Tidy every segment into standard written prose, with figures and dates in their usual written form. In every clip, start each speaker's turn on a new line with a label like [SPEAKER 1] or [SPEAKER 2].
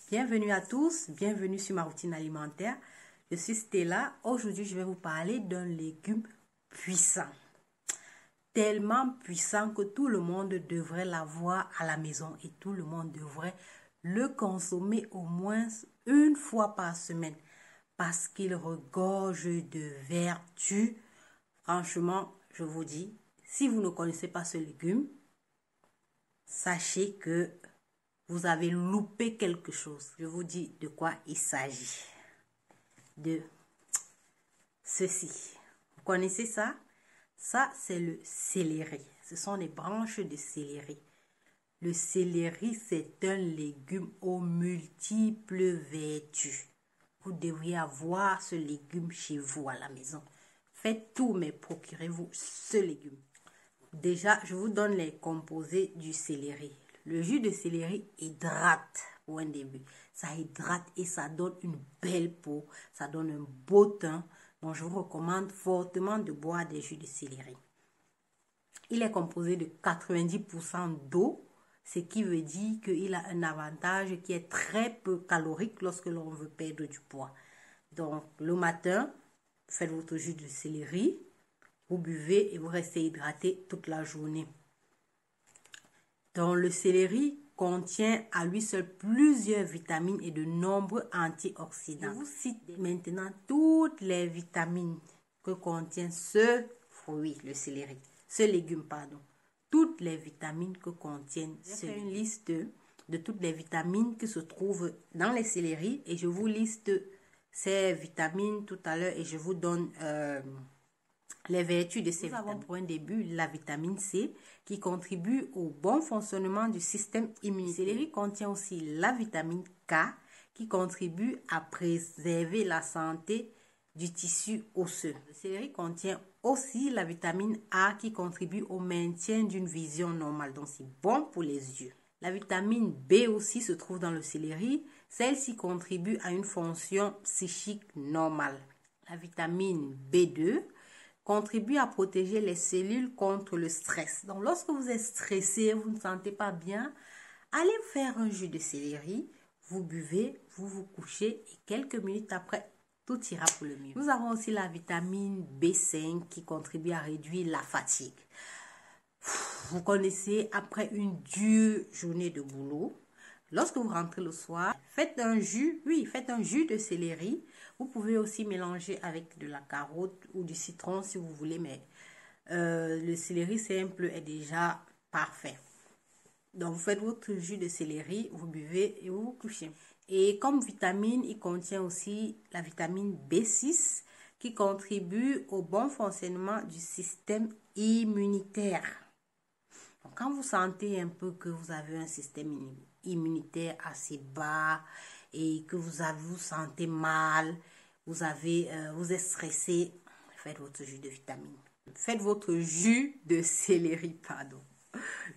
[SPEAKER 1] Bienvenue à tous, bienvenue sur ma routine alimentaire. Je suis Stella. Aujourd'hui, je vais vous parler d'un légume puissant. Tellement puissant que tout le monde devrait l'avoir à la maison et tout le monde devrait le consommer au moins une fois par semaine parce qu'il regorge de vertus. Franchement, je vous dis, si vous ne connaissez pas ce légume, sachez que vous avez loupé quelque chose. Je vous dis de quoi il s'agit. De ceci. Vous connaissez ça? Ça, c'est le céleri. Ce sont les branches de céleri. Le céleri, c'est un légume aux multiples vertus. Vous devriez avoir ce légume chez vous à la maison. Faites tout, mais procurez-vous ce légume. Déjà, je vous donne les composés du céleri. Le jus de céleri hydrate pour un début. Ça hydrate et ça donne une belle peau. Ça donne un beau teint. Donc, je vous recommande fortement de boire des jus de céleri. Il est composé de 90% d'eau, ce qui veut dire qu'il a un avantage qui est très peu calorique lorsque l'on veut perdre du poids. Donc, le matin, faites votre jus de céleri. Vous buvez et vous restez hydraté toute la journée. Donc, le céleri contient à lui seul plusieurs vitamines et de nombreux antioxydants. Je vous cite maintenant toutes les vitamines que contient ce fruit, le céleri. Ce légume, pardon. Toutes les vitamines que contient ce légume. J'ai fait une liste de toutes les vitamines qui se trouvent dans les céleris et je vous liste ces vitamines tout à l'heure et je vous donne les vertus de ces vitamines. Nous avons pour un début la vitamine C qui contribue au bon fonctionnement du système immunitaire. Le céleri contient aussi la vitamine K qui contribue à préserver la santé du tissu osseux. Le céleri contient aussi la vitamine A qui contribue au maintien d'une vision normale. Donc c'est bon pour les yeux. La vitamine B aussi se trouve dans le céleri. Celle-ci contribue à une fonction psychique normale. La vitamine B2 contribue à protéger les cellules contre le stress. Donc, lorsque vous êtes stressé, vous ne vous sentez pas bien, allez faire un jus de céleri, vous buvez, vous vous couchez et quelques minutes après, tout ira pour le mieux. Nous avons aussi la vitamine B5 qui contribue à réduire la fatigue. Vous connaissez, après une dure journée de boulot, lorsque vous rentrez le soir, faites un jus de céleri. Vous pouvez aussi mélanger avec de la carotte ou du citron si vous voulez, mais le céleri simple est déjà parfait. Donc, vous faites votre jus de céleri, vous buvez et vous vous couchez. Et comme vitamine, il contient aussi la vitamine B6 qui contribue au bon fonctionnement du système immunitaire. Donc, quand vous sentez un peu que vous avez un système immunitaire assez bas et que vous sentez mal, vous êtes stressé, faites votre jus de vitamine. Faites votre jus de céleri, pardon.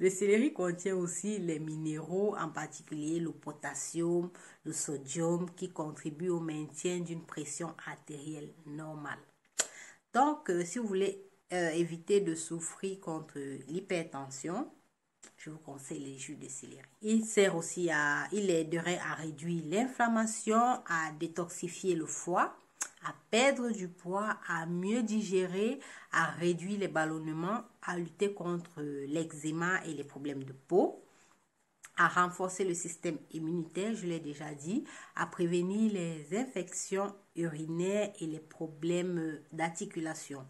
[SPEAKER 1] Le céleri contient aussi les minéraux, en particulier le potassium, le sodium, qui contribuent au maintien d'une pression artérielle normale. Donc, si vous voulez éviter de souffrir contre l'hypertension, je vous conseille les jus de céleri. Il aiderait à réduire l'inflammation, à détoxifier le foie, à perdre du poids, à mieux digérer, à réduire les ballonnements, à lutter contre l'eczéma et les problèmes de peau, à renforcer le système immunitaire, je l'ai déjà dit, à prévenir les infections urinaires et les problèmes d'articulation.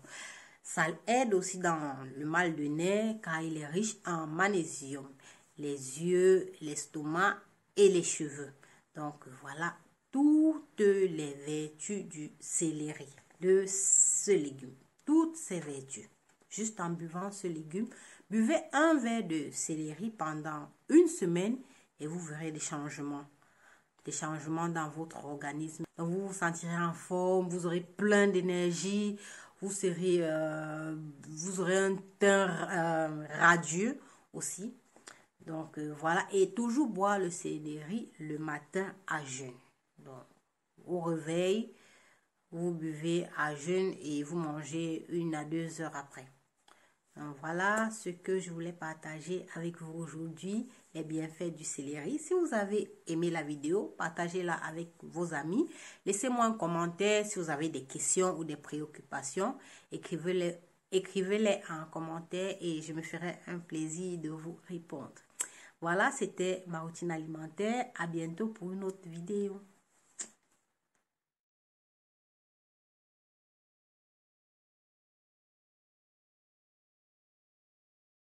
[SPEAKER 1] Ça aide aussi dans le mal de nerfs car il est riche en magnésium, les yeux, l'estomac et les cheveux. Donc voilà toutes les vertus du céleri, de ce légume, toutes ces vertus. Juste en buvant ce légume, buvez un verre de céleri pendant une semaine et vous verrez des changements dans votre organisme. Donc, vous vous sentirez en forme, vous aurez plein d'énergie, vous aurez un teint radieux aussi. Donc voilà, et toujours boire le céleri le matin à jeûne. Donc au réveil, vous buvez à jeûne et vous mangez 1 à 2 heures après. Donc, voilà ce que je voulais partager avec vous aujourd'hui, les bienfaits du céleri. Si vous avez aimé la vidéo, partagez-la avec vos amis. Laissez-moi un commentaire si vous avez des questions ou des préoccupations. Écrivez-les en commentaire et je me ferai un plaisir de vous répondre. Voilà, c'était ma routine alimentaire. À bientôt pour une autre vidéo.